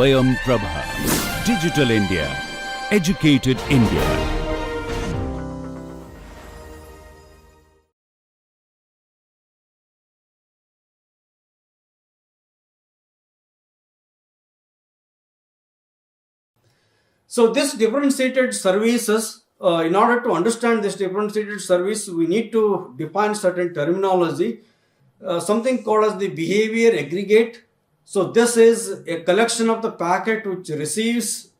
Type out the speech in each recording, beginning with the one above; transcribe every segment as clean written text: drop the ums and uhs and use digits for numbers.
Swayam Prabha. Digital India. Educated India. So this differentiated services, in order to understand this differentiated service, we need to define certain terminology, something called as the behavior aggregate. So this is a collection of the packet which receives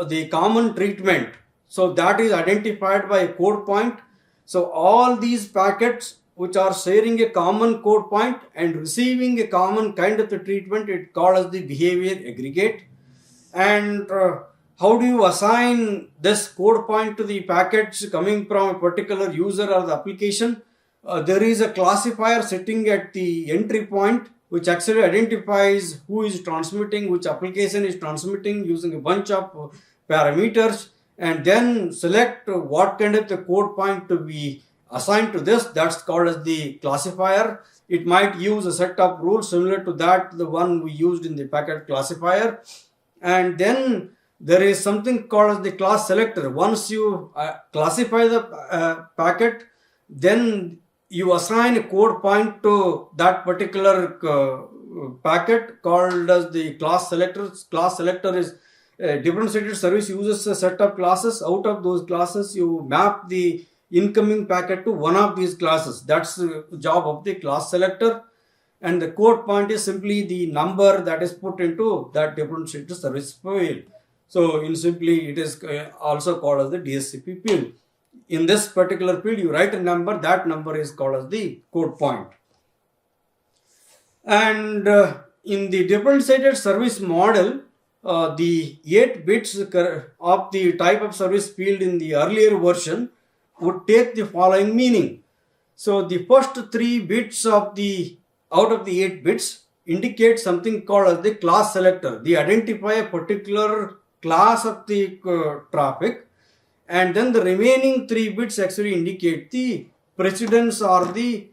the common treatment. So that is identified by a code point. So all these packets which are sharing a common code point and receiving a common kind of the treatment, it called as the behavior aggregate. And how do you assign this code point to the packets coming from a particular user or the application? There is a classifier sitting at the entry point which actually identifies who is transmitting, which application is transmitting using a bunch of parameters, and then select what kind of the code point to be assigned to this. That's called as the classifier. It might use a set of rules similar to that, the one we used in the packet classifier. And then there is something called as the class selector. Once you classify the packet, then you assign a code point to that particular packet called as the class selector. Class selector is a differentiated service, uses a set of classes. Out of those classes, you map the incoming packet to one of these classes. That's the job of the class selector. And the code point is simply the number that is put into that differentiated service field. So in simply, it is also called as the DSCP field. In this particular field, you write a number, that number is called as the code point. And in the differentiated service model, the 8 bits of the type of service field in the earlier version would take the following meaning. So the first 3 bits of the out of the 8 bits indicate something called as the class selector. They identify a particular class of the traffic, and then the remaining 3 bits actually indicate the precedence or the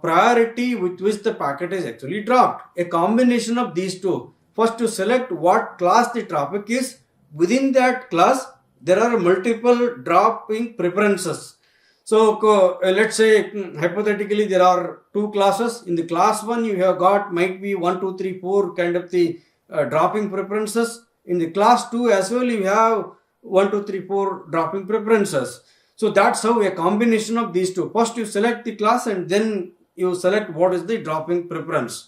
priority with which the packet is actually dropped. A combination of these two. First, to select what class the traffic is. Within that class, there are multiple dropping preferences. So let's say hypothetically there are 2 classes. In the class 1, you have got might be 1, 2, 3, 4 kind of the dropping preferences. In the class 2 as well, you have 1, 2, 3, 4 dropping preferences. So that's how a combination of these two. First you select the class and then you select what is the dropping preference.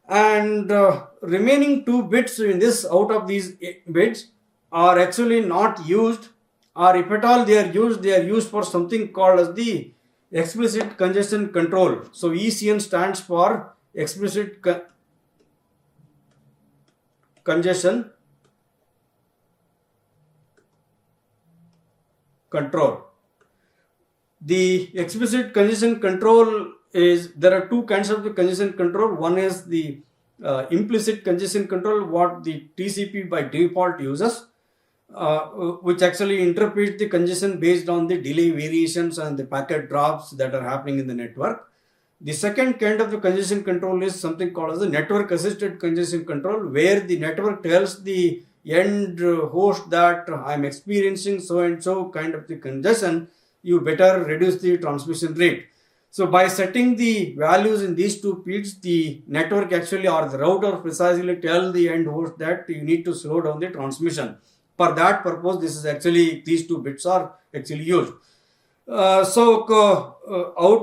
And remaining 2 bits in this out of these 8 bits are actually not used, or if at all they are used for something called as the explicit congestion control. So ECN stands for explicit congestion control. The explicit congestion control is, there are 2 kinds of the congestion control. One is the implicit congestion control, what the TCP by default uses, which actually interprets the congestion based on the delay variations and the packet drops that are happening in the network. The second kind of the congestion control is something called as the network assisted congestion control, where the network tells the end host that I'm experiencing so and so kind of the congestion, you better reduce the transmission rate. So by setting the values in these 2 fields, the network actually or the router precisely tell the end host that you need to slow down the transmission. For that purpose, this is actually, these 2 bits are actually used. Out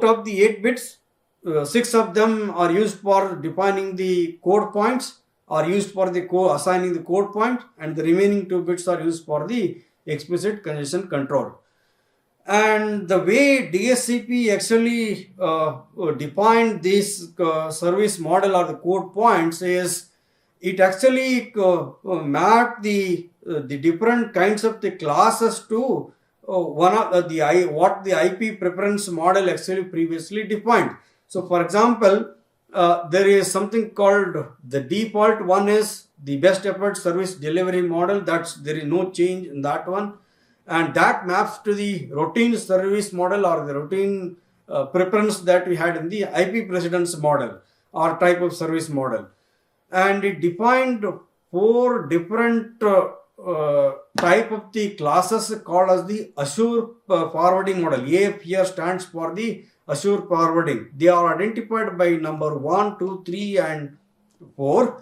of the 8 bits, 6 of them are used for defining the code points, are used for the assigning the code point, and the remaining 2 bits are used for the explicit congestion control. And the way DSCP actually defined this service model or the code points is, it actually mapped the different kinds of the classes to one of the what the IP preference model actually previously defined. So for example, there is something called the default one is the best effort service delivery model. That's, there is no change in that one, and that maps to the routine service model or the routine preference that we had in the IP precedence model or type of service model. And it defined four different type of the classes called as the assured forwarding model. A here stands for the assured forwarding. They are identified by number 1, 2, 3 and 4.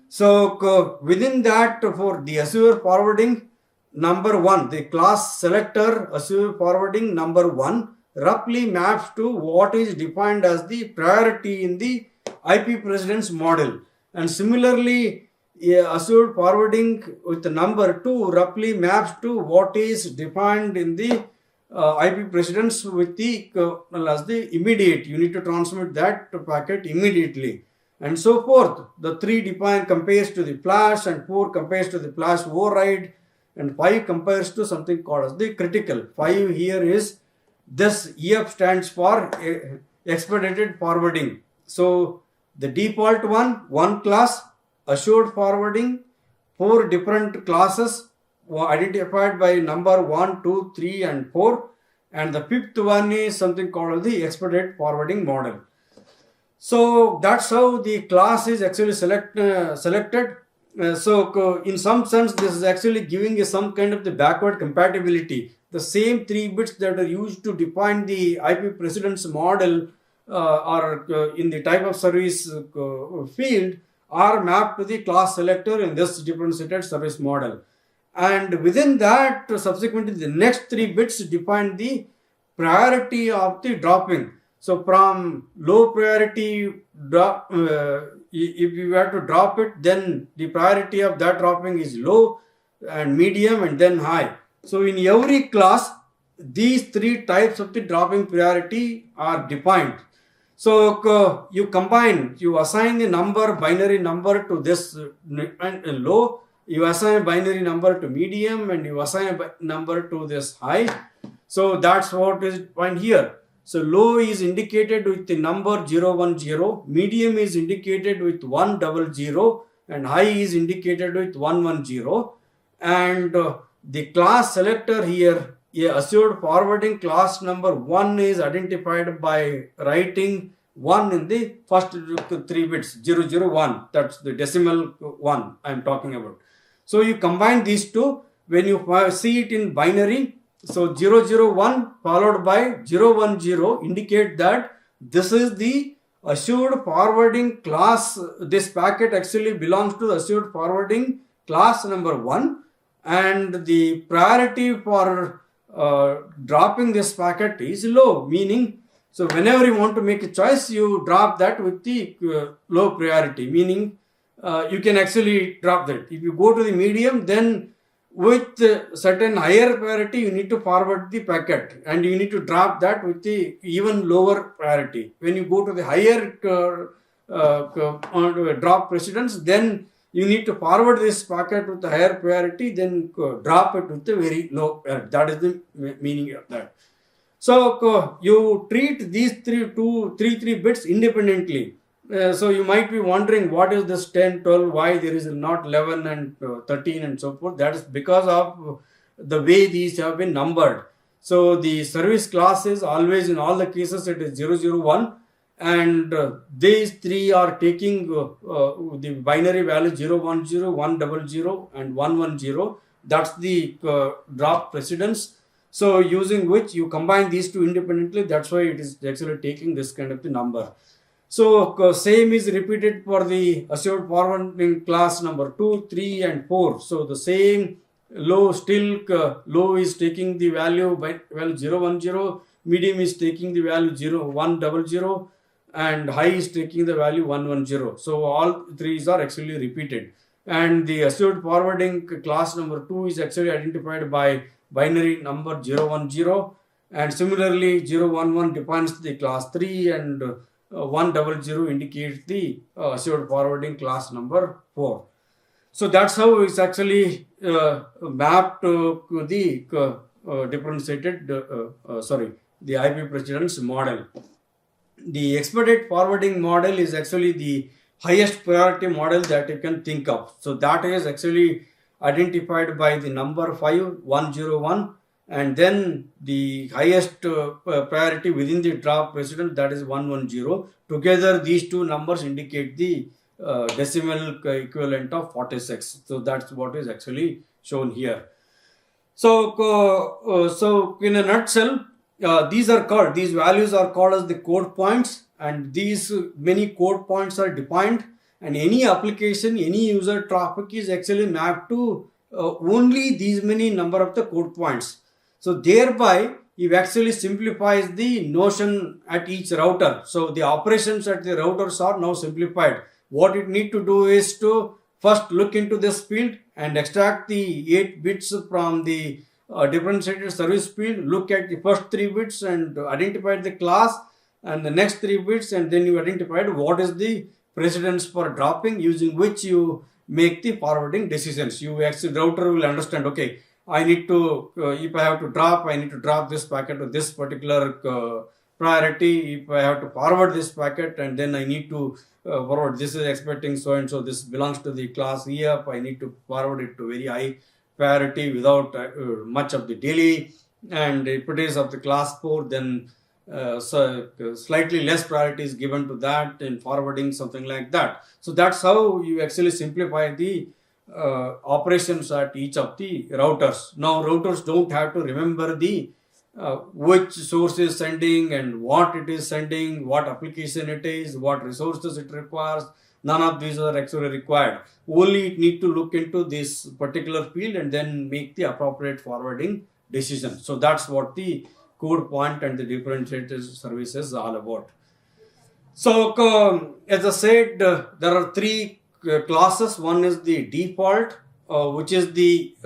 So within that, for the assured forwarding, number 1, the class selector assured forwarding number 1 roughly maps to what is defined as the priority in the IP precedence model. And similarly, assured forwarding with the number 2 roughly maps to what is defined in the IP precedence with the as the immediate. You need to transmit that packet immediately, and so forth. The 3 define compares to the flash, and 4 compares to the flash override, and 5 compares to something called as the critical. 5 here is this EF stands for expedited forwarding. So the default one class, assured forwarding, 4 different classes were identified by number 1, 2, 3 and 4, and the 5th one is something called the expedited forwarding model. So that's how the class is actually selected. So in some sense, this is actually giving you some kind of the backward compatibility. The same 3 bits that are used to define the IP precedence model or in the type of service field are mapped to the class selector in this differentiated service model. And within that, subsequently, the next 3 bits define the priority of the dropping. So from low priority drop, if you have to drop it, then the priority of that dropping is low and medium and then high. So in every class, these 3 types of the dropping priority are defined. So you combine, you assign the number, binary number to this low, you assign a binary number to medium, and you assign a number to this high. So that's what is defined here. So low is indicated with the number 010, medium is indicated with 100, and high is indicated with 110. And the class selector here, assured forwarding class number 1 is identified by writing 1 in the first 3 bits, 001. That's the decimal 1 I am talking about. So you combine these two. When you see it in binary, so 001 followed by 010 indicate that this is the assured forwarding class. This packet actually belongs to the assured forwarding class number 1, and the priority for dropping this packet is low, meaning, so whenever you want to make a choice, you drop that with the low priority, meaning you can actually drop that. If you go to the medium, then with certain higher priority, you need to forward the packet, and you need to drop that with the even lower priority. When you go to the higher drop precedence, then you need to forward this packet with the higher priority, then drop it with the very low priority. That is the meaning of that. So you treat these three bits independently. So you might be wondering, what is this 10, 12, why there is not 11 and 13 and so forth. That is because of the way these have been numbered. So the service class is always, in all the cases, it is 001, and these 3 are taking the binary value 010, 100 and 110. That's the drop precedence. So using which you combine these two independently, that's why it is actually taking this kind of the number. So same is repeated for the assured forwarding class number 2, 3 and 4. So the same low, still low is taking the value by value 010, medium is taking the value 100, and high is taking the value 110. So all 3s are actually repeated. And the assured forwarding class number 2 is actually identified by binary number 010, and similarly 011 defines the class 3, and 100 indicates the assured forwarding class number 4. So that's how it's actually mapped to the differentiated, the IP precedence model. The expedited forwarding model is actually the highest priority model that you can think of. So that is actually identified by the number 5101, and then the highest priority within the drop precedence, that is 110. Together these two numbers indicate the decimal equivalent of 46. So that's what is actually shown here. So in a nutshell, these values are called as the code points, and these many code points are defined, and any application, any user traffic is actually mapped to only these many number of the code points. So thereby it actually simplifies the notion at each router. So the operations at the routers are now simplified. What it need to do is to first look into this field and extract the 8 bits from the differentiated service field, look at the first 3 bits and identify the class and the next 3 bits, and then you identified what is the precedence for dropping, using which you make the forwarding decisions. You actually, the router will understand, okay, I need to, if I have to drop, I need to drop this packet to this particular priority. If I have to forward this packet, and then I need to forward, this is expecting so and so, this belongs to the class EF, I need to forward it to very high priority without much of the delay. And if it is of the class 4, then slightly less priority is given to that in forwarding, something like that. So that's how you actually simplify the operations at each of the routers. Now routers don't have to remember the which source is sending and what it is sending, what application it is, what resources it requires. None of these are actually required. Only it need to look into this particular field and then make the appropriate forwarding decision. So that's what the code point and the differentiated services are all about. So as I said, there are 3 classes. One is the default, which is the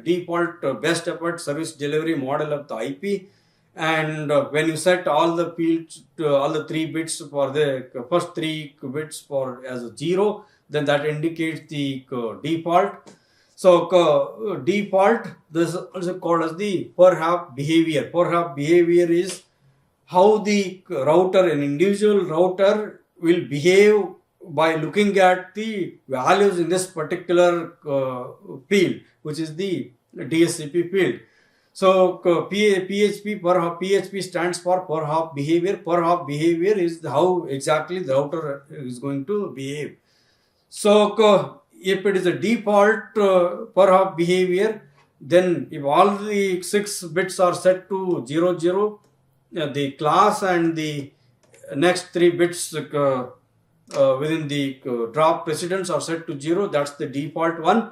default best effort service delivery model of the IP. And when you set all the fields, all the 3 bits for the first 3 bits for as a 0, then that indicates the default. So default, this is also called as the per hop behavior. Per hop behavior is how the router, an individual router, will behave by looking at the values in this particular field, which is the DSCP field. So PHP, per hop, PHP stands for per hop behavior. Per hop behavior is how exactly the router is going to behave. So if it is a default per hop behavior, then if all the 6 bits are set to 00, the class and the next 3 bits within the drop precedence are set to 0. That's the default one.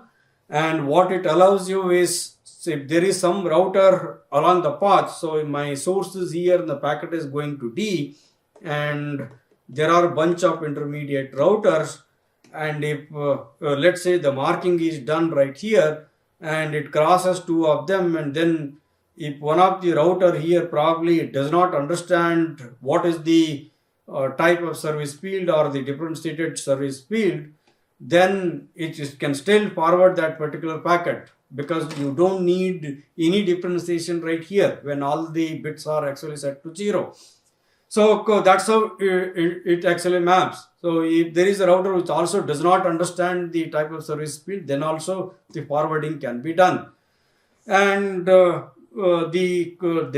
And what it allows you is, if there is some router along the path, so my source is here and the packet is going to D, and there are a bunch of intermediate routers, and if let's say the marking is done right here and it crosses 2 of them, and then if one of the router here probably does not understand what is the type of service field or the differentiated service field, then it can still forward that particular packet, because you don't need any differentiation right here when all the bits are actually set to 0. So that's how it actually maps. So if there is a router which also does not understand the type of service field, then also the forwarding can be done. And the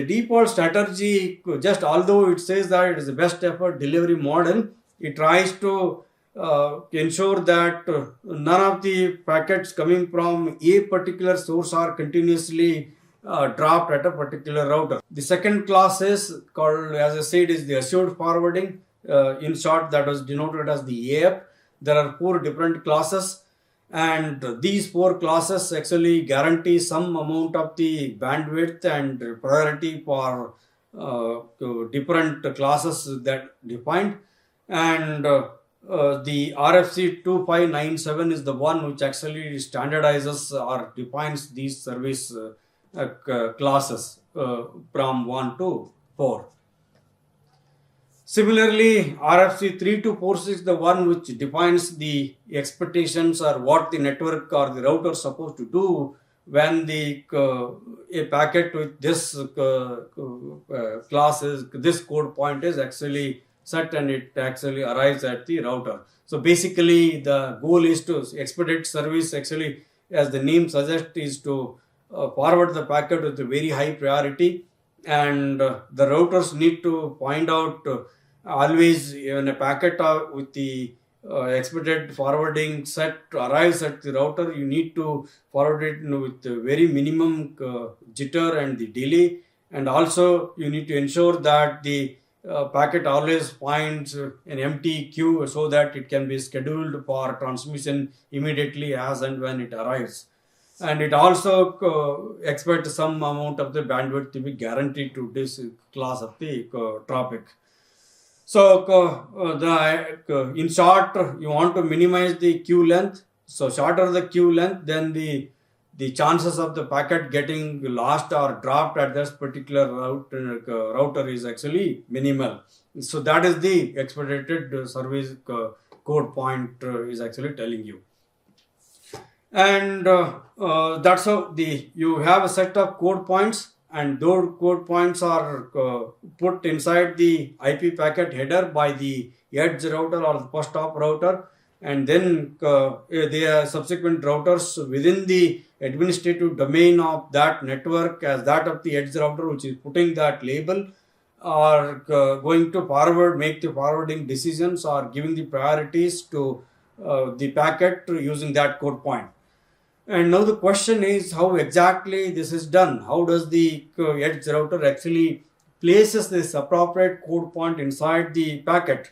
default strategy, just although it says that it is the best effort delivery model, it tries to ensure that none of the packets coming from a particular source are continuously dropped at a particular router. The second class is called, as I said, is the assured forwarding. In short, that was denoted as the AF. There are 4 different classes, and these 4 classes actually guarantee some amount of the bandwidth and priority for different classes that defined. And the RFC 2597 is the one which actually standardizes or defines these service classes from 1 to 4. Similarly, RFC 3246 is the one which defines the expectations or what the network or the router is supposed to do when the a packet with this class is, this code point is actually set and it actually arrives at the router. So basically the goal is to expedite service, actually as the name suggests, is to forward the packet with a very high priority, and the routers need to find out always when a packet with the expected forwarding set arrives at the router, you need to forward it with very minimum jitter and the delay, and also you need to ensure that the packet always finds an empty queue so that it can be scheduled for transmission immediately as and when it arrives. And it also expects some amount of the bandwidth to be guaranteed to this class of the traffic. So, in short, you want to minimize the queue length. So, shorter the queue length, then the chances of the packet getting lost or dropped at this particular router is actually minimal. So, that is the expected service code point is actually telling you. And that's how you have a set of code points, and those code points are put inside the IP packet header by the edge router or the first hop router, and then the subsequent routers within the administrative domain of that network as that of the edge router, which is putting that label, are going to make the forwarding decisions or giving the priorities to the packet using that code point. And now the question is how exactly this is done. How does the edge router actually places this appropriate code point inside the packet?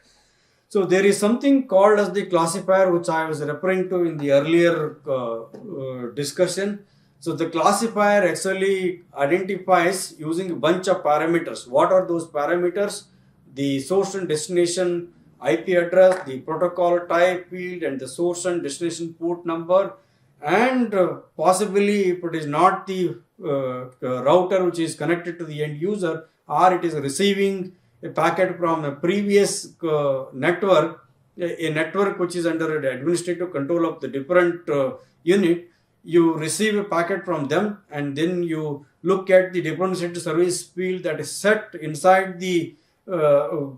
So there is something called as the classifier, which I was referring to in the earlier discussion. So the classifier actually identifies using a bunch of parameters. What are those parameters? The source and destination IP address, the protocol type field, and the source and destination port number. And possibly if it is not the router which is connected to the end user, or it is receiving a packet from a previous network, a network which is under the administrative control of the different unit, you receive a packet from them, and then you look at the differentiated service field that is set inside the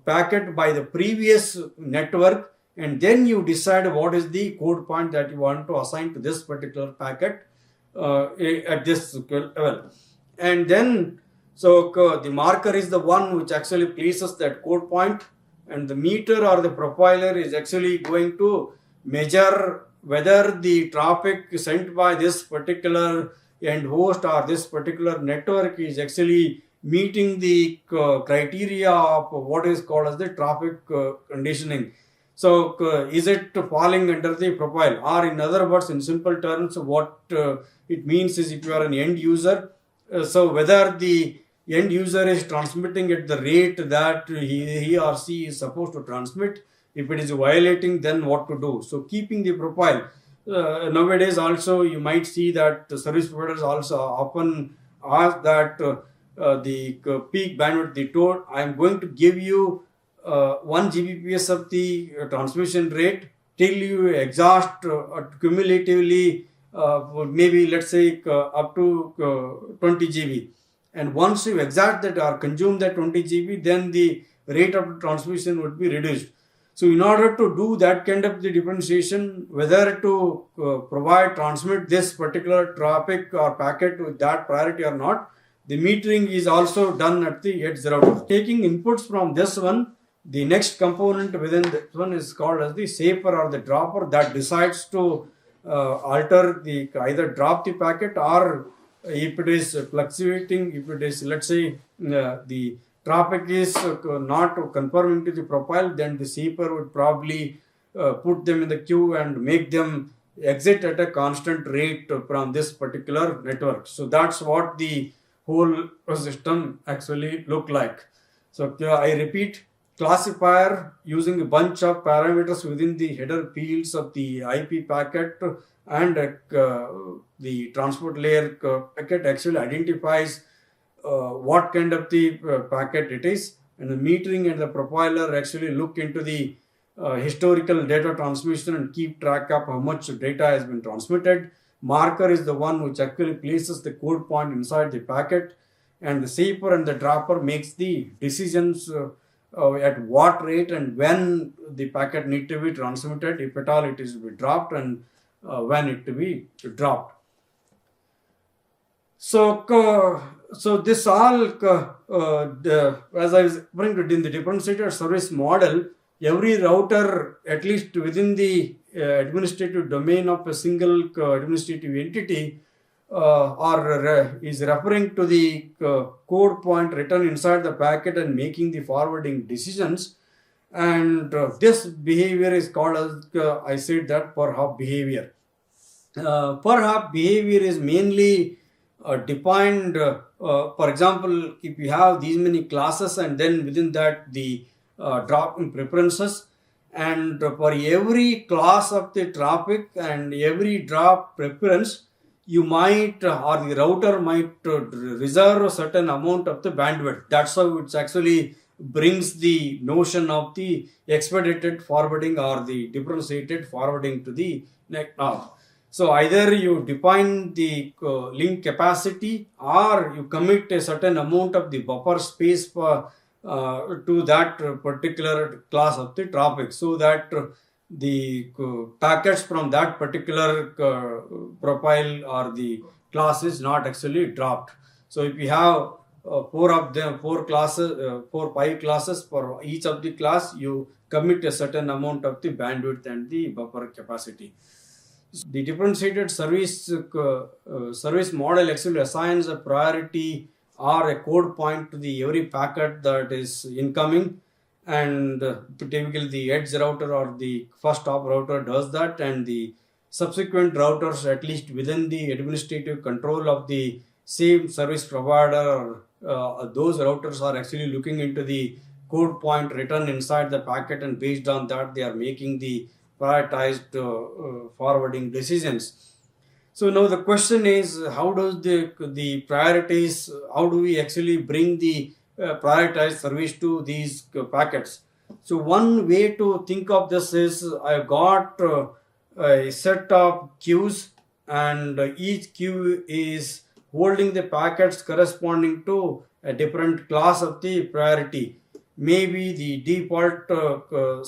packet by the previous network, and then you decide what is the code point that you want to assign to this particular packet at this level. And then, so the marker is the one which actually places that code point, and the meter or the profiler is actually going to measure whether the traffic sent by this particular end host or this particular network is actually meeting the criteria of what is called as the traffic conditioning. So, is it falling under the profile? Or in other words, in simple terms, what it means is if you are an end user, so whether the end user is transmitting at the rate that he or she is supposed to transmit. If it is violating, then what to do? So, keeping the profile. Nowadays also you might see that the service providers also often ask that the peak bandwidth, they told, I am going to give you 1 Gbps of the transmission rate till you exhaust cumulatively maybe let's say up to 20 GB. And once you exhaust that or consume that 20 GB, then the rate of transmission would be reduced. So in order to do that kind of the differentiation, whether to transmit this particular traffic or packet with that priority or not, the metering is also done at the edge router. Taking inputs from this one, the next component within this one is called as the safer or the dropper that decides to alter the either drop the packet, or if it is fluctuating, if it is, let's say, the traffic is not conforming to the profile, then the safer would probably put them in the queue and make them exit at a constant rate from this particular network. So that's what the whole system actually look like. So I repeat, classifier using a bunch of parameters within the header fields of the IP packet, and the transport layer packet actually identifies what kind of the packet it is, and the metering and the profiler actually look into the historical data transmission and keep track of how much data has been transmitted. Marker is the one which actually places the code point inside the packet, and the safer and the dropper makes the decisions at what rate and when the packet need to be transmitted, if at all it is to be dropped, and when it to be dropped. So, so this all, as I was referring to in the differentiated service model, every router, at least within the administrative domain of a single administrative entity, is referring to the code point written inside the packet and making the forwarding decisions. And this behavior is called as, I said that, per hop behavior. Per hop behavior is mainly defined, for example, if you have these many classes and then within that the drop in preferences, and for every class of the traffic and every drop preference, you might or the router might reserve a certain amount of the bandwidth. That's how it actually brings the notion of the expedited forwarding or the differentiated forwarding to the next node. So either you define the link capacity or you commit a certain amount of the buffer space for, to that particular class of the traffic, so that the packets from that particular profile or the class is not actually dropped. So if you have four classes, 5 classes for each of the class, you commit a certain amount of the bandwidth and the buffer capacity. The differentiated service model actually assigns a priority or a code point to the every packet that is incoming, and typically the edge router or the first hop router does that, and the subsequent routers, at least within the administrative control of the same service provider, those routers are actually looking into the code point written inside the packet, and based on that they are making the prioritized forwarding decisions. So now the question is, how does the priorities, how do we actually bring the prioritized service to these packets? So one way to think of this is, I got a set of queues, and each queue is holding the packets corresponding to a different class of the priority. Maybe the default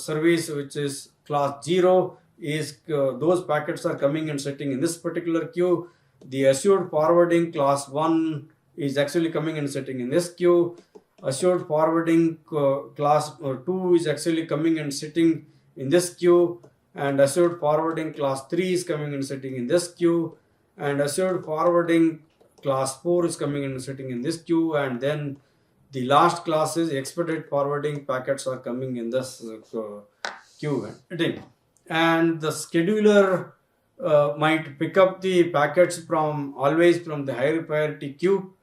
service, which is class 0, is those packets are coming and sitting in this particular queue. The assured forwarding class 1 is actually coming and sitting in this queue. Assured forwarding class 2 is actually coming and sitting in this queue, and assured forwarding class 3 is coming and sitting in this queue, and assured forwarding class 4 is coming and sitting in this queue, and then the last class is expedited forwarding packets are coming in this queue. And the scheduler might pick up the packets always from the higher priority queue,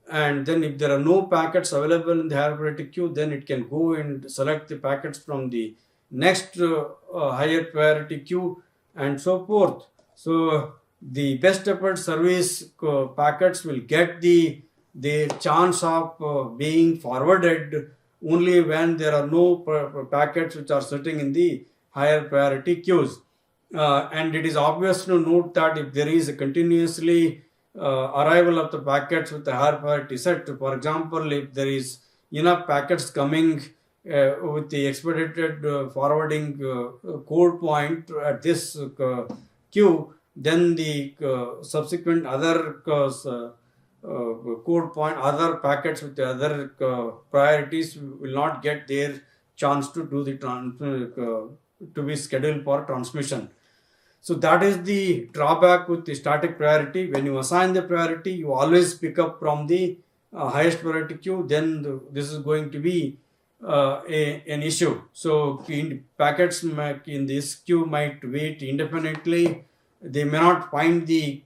and then if there are no packets available in the higher priority queue, then it can go and select the packets from the next higher priority queue, and so forth. So the best effort service packets will get the chance of being forwarded only when there are no packets which are sitting in the higher priority queues. And it is obvious to note that if there is a continuously arrival of the packets with the higher priority set, for example, if there is enough packets coming with the expedited forwarding code point at this queue, then the subsequent other code point, other packets with the other priorities will not get their chance to do the to be scheduled for transmission. So that is the drawback with the static priority. When you assign the priority, you always pick up from the highest priority queue, then this is going to be an issue. So packets in this queue might wait indefinitely. They may not find the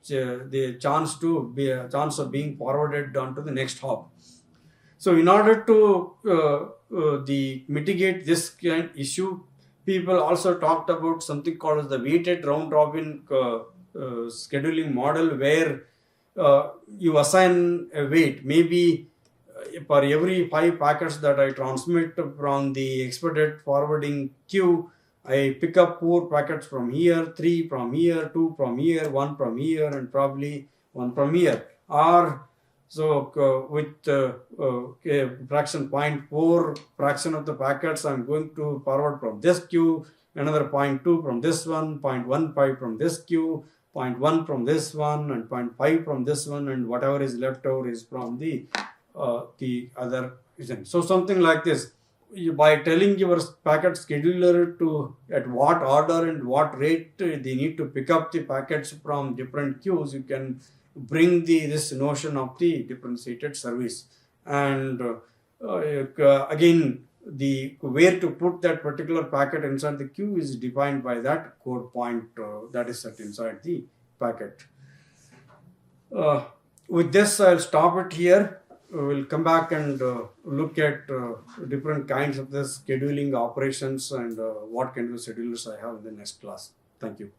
chance of being forwarded onto the next hop. So in order to mitigate this kind of issue, people also talked about something called as the weighted round robin scheduling model, where you assign a weight. Maybe for every 5 packets that I transmit from the expedited forwarding queue, I pick up 4 packets from here, 3 from here, 2 from here, 1 from here, and probably 1 from here. Or so with fraction 0.4 fraction of the packets, I'm going to forward from this queue, another 0.2 from this one, 0.15 from this queue, 0.1 from this one, and 0.5 from this one, and whatever is left over is from the other. So something like this. by telling your packet scheduler to at what order and what rate they need to pick up the packets from different queues, you can bring this notion of the differentiated service. And again, the where to put that particular packet inside the queue is defined by that code point that is set inside the packet. With this, I'll stop it here. We'll come back and look at different kinds of the scheduling operations and what kind of schedulers I have in the next class. Thank you.